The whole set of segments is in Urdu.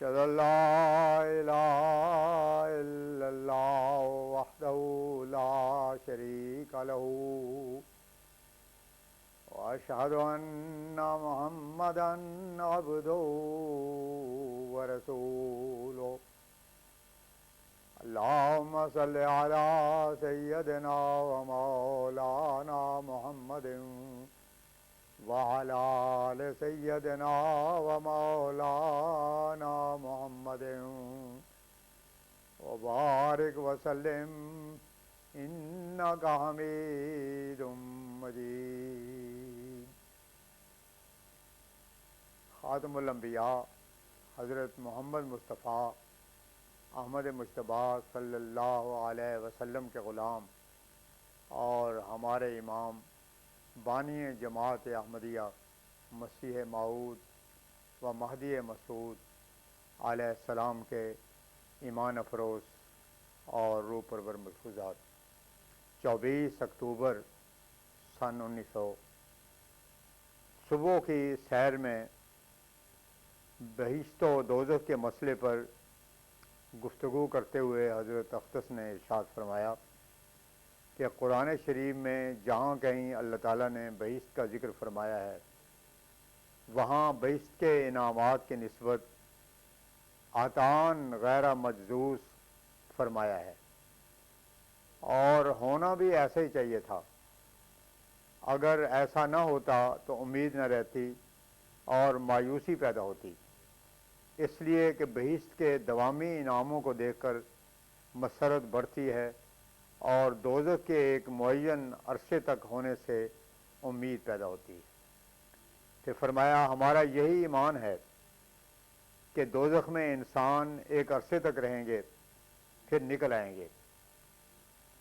أشهد أن لا إله إلا الله وحده لا شريك له وأشهد أن محمدا عبده ورسوله اللهم صل على سيدنا ومولانا محمد وعلى آل سيدنا ومولانا محمد وبارك وسلم إنك حميد مجيد. خاتم الانبیاء حضرت محمد مصطفیٰ احمد مجتبیٰ صلی اللہ علیہ وسلم کے غلام اور ہمارے امام بانی جماعت احمدیہ مسیح موعود و مہدی مسعود علیہ السلام کے ایمان افروز اور روح پرور ملفوظات 24 اکتوبر سن 1900 صبح کی سیر میں بہشت و دوزخ کے مسئلے پر گفتگو کرتے ہوئے حضرت اقدس نے ارشاد فرمایا کہ قرآن شریف میں جہاں کہیں اللہ تعالیٰ نے بہشت کا ذکر فرمایا ہے وہاں بہشت کے انعامات کی نسبت عطان غیر مجزوز فرمایا ہے، اور ہونا بھی ایسا ہی چاہیے تھا. اگر ایسا نہ ہوتا تو امید نہ رہتی اور مایوسی پیدا ہوتی، اس لیے کہ بہشت کے دوامی انعاموں کو دیکھ کر مسرت بڑھتی ہے اور دوزخ کے ایک معین عرصے تک ہونے سے امید پیدا ہوتی ہے. کہ فرمایا ہمارا یہی ایمان ہے کہ دوزخ میں انسان ایک عرصے تک رہیں گے پھر نکل آئیں گے.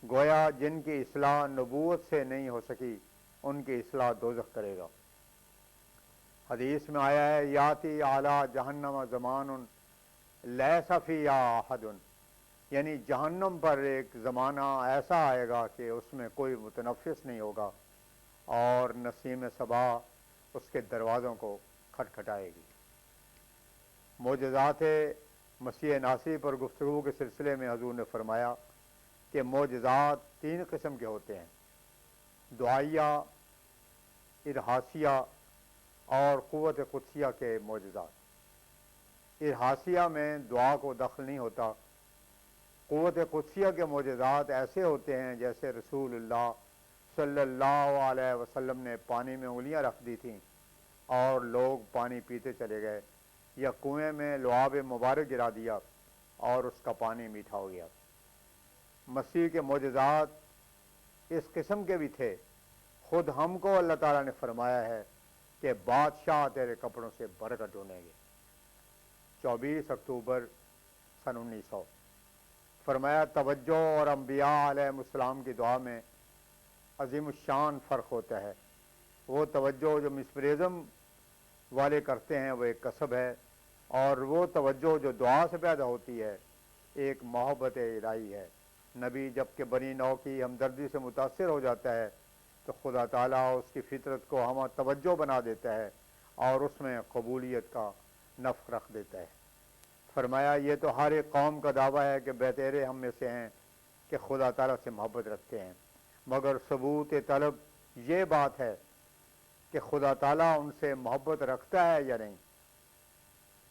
گویا جن کی اصلاح نبوت سے نہیں ہو سکی ان کی اصلاح دوزخ کرے گا. حدیث میں آیا ہے یاتی اعلی جہنم زمان لیس فیہا احد، یعنی جہنم پر ایک زمانہ ایسا آئے گا کہ اس میں کوئی متنفس نہیں ہوگا اور نسیم صبا اس کے دروازوں کو کھٹکھٹائے گی. معجزات مسیح ناصری پر گفتگو کے سلسلے میں حضور نے فرمایا کہ معجزات 3 قسم کے ہوتے ہیں: دعائیہ، ارحاسیہ اور قوت قدسیہ کے معجزات. ارحاسیہ میں دعا کو دخل نہیں ہوتا. قوت قدسیہ کے معجزات ایسے ہوتے ہیں جیسے رسول اللہ صلی اللہ علیہ وسلم نے پانی میں انگلیاں رکھ دی تھیں اور لوگ پانی پیتے چلے گئے، یا کنویں میں لعاب مبارک گرا دیا اور اس کا پانی میٹھا ہو گیا. مسیح کے معجزات اس قسم کے بھی تھے. خود ہم کو اللہ تعالیٰ نے فرمایا ہے کہ بادشاہ تیرے کپڑوں سے برکت ڈھونڈیں گے. 24 اکتوبر سن 1900. فرمایا توجہ اور انبیاء علیہ السلام کی دعا میں عظیم الشان فرق ہوتا ہے. وہ توجہ جو مسپریزم والے کرتے ہیں وہ ایک کسب ہے، اور وہ توجہ جو دعا سے پیدا ہوتی ہے ایک محبت الہی ہے. نبی جب کہ بنی نوع کی ہمدردی سے متاثر ہو جاتا ہے تو خدا تعالیٰ اس کی فطرت کو ہم توجہ بنا دیتا ہے اور اس میں قبولیت کا نفخ رکھ دیتا ہے. فرمایا یہ تو ہر ایک قوم کا دعویٰ ہے کہ بیتیرے ہم میں سے ہیں کہ خدا تعالیٰ سے محبت رکھتے ہیں، مگر ثبوت طلب یہ بات ہے کہ خدا تعالیٰ ان سے محبت رکھتا ہے یا نہیں.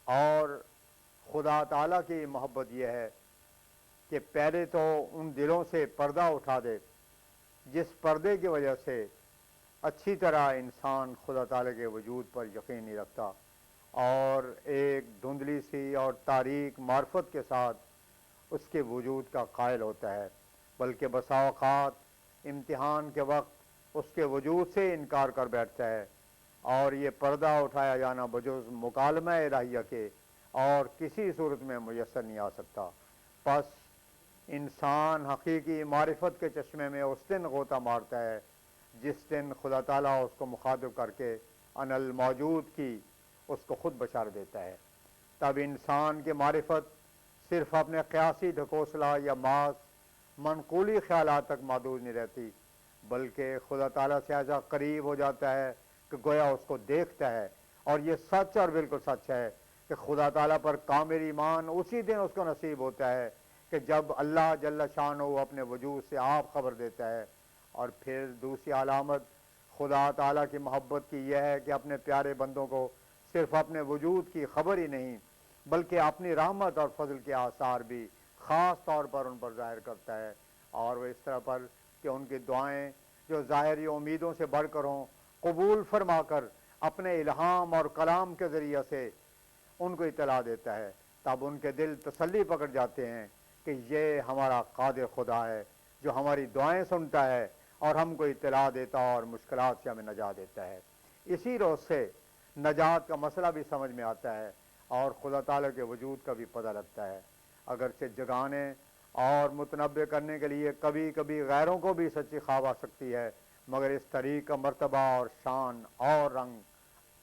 اور خدا تعالیٰ کی محبت یہ ہے کہ پہلے تو ان دلوں سے پردہ اٹھا دے جس پردے کی وجہ سے اچھی طرح انسان خدا تعالیٰ کے وجود پر یقین نہیں رکھتا اور ایک دھندلی سی اور تاریک معرفت کے ساتھ اس کے وجود کا قائل ہوتا ہے، بلکہ بسا اوقات امتحان کے وقت اس کے وجود سے انکار کر بیٹھتا ہے. اور یہ پردہ اٹھایا جانا بجز مکالمہ الہیہ کے اور کسی صورت میں میسر نہیں آ سکتا. پس انسان حقیقی معرفت کے چشمے میں اس دن غوطہ مارتا ہے جس دن خدا تعالیٰ اس کو مخاطب کر کے ان الموجود کی اس کو خود بشار دیتا ہے. تب انسان کی معرفت صرف اپنے قیاسی ڈھکوسلا یا محض منقولی خیالات تک محدود نہیں رہتی، بلکہ خدا تعالیٰ سے ایسا قریب ہو جاتا ہے کہ گویا اس کو دیکھتا ہے. اور یہ سچ اور بالکل سچ ہے کہ خدا تعالیٰ پر کامل ایمان اسی دن اس کو نصیب ہوتا ہے کہ جب اللہ جل شانہ اپنے وجود سے آپ خبر دیتا ہے۔ اور پھر دوسری علامت خدا تعالیٰ کی محبت کی یہ ہے کہ اپنے پیارے بندوں کو صرف اپنے وجود کی خبر ہی نہیں بلکہ اپنی رحمت اور فضل کے آثار بھی خاص طور پر ان پر ظاہر کرتا ہے، اور وہ اس طرح پر کہ ان کی دعائیں جو ظاہری امیدوں سے بڑھ کر ہوں قبول فرما کر اپنے الہام اور کلام کے ذریعے سے ان کو اطلاع دیتا ہے، تب ان کے دل تسلی پکڑ جاتے ہیں کہ یہ ہمارا قادر خدا ہے جو ہماری دعائیں سنتا ہے اور ہم کو اطلاع دیتا اور مشکلات سے ہمیں نجات دیتا ہے۔ اسی روز سے نجات کا مسئلہ بھی سمجھ میں آتا ہے اور خدا تعالیٰ کے وجود کا بھی پتہ لگتا ہے۔ اگرچہ جگانے اور متنبع کرنے کے لیے کبھی کبھی غیروں کو بھی سچی خواب آ سکتی ہے، مگر اس طریق کا مرتبہ اور شان اور رنگ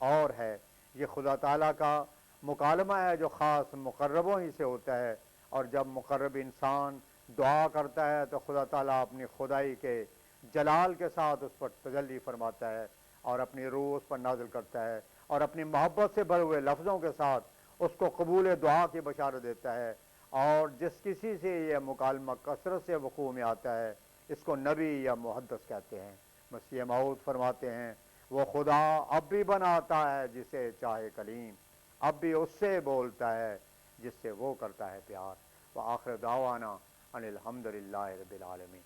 اور ہے۔ یہ خدا تعالیٰ کا مکالمہ ہے جو خاص مقربوں ہی سے ہوتا ہے، اور جب مقرب انسان دعا کرتا ہے تو خدا تعالیٰ اپنی خدائی کے جلال کے ساتھ اس پر تجلی فرماتا ہے اور اپنی روح اس پر نازل کرتا ہے اور اپنی محبت سے بھرے ہوئے لفظوں کے ساتھ اس کو قبول دعا کی بشارت دیتا ہے۔ اور جس کسی سے یہ مکالمہ کثرت سے وقوع میں آتا ہے اس کو نبی یا محدث کہتے ہیں۔ مسیح موعود فرماتے ہیں وہ خدا اب بھی بناتا ہے جسے چاہے کلیم، اب بھی اس سے بولتا ہے جس سے وہ کرتا ہے پیار۔ وآخر دعوانا ان الحمدللہ رب العالمین۔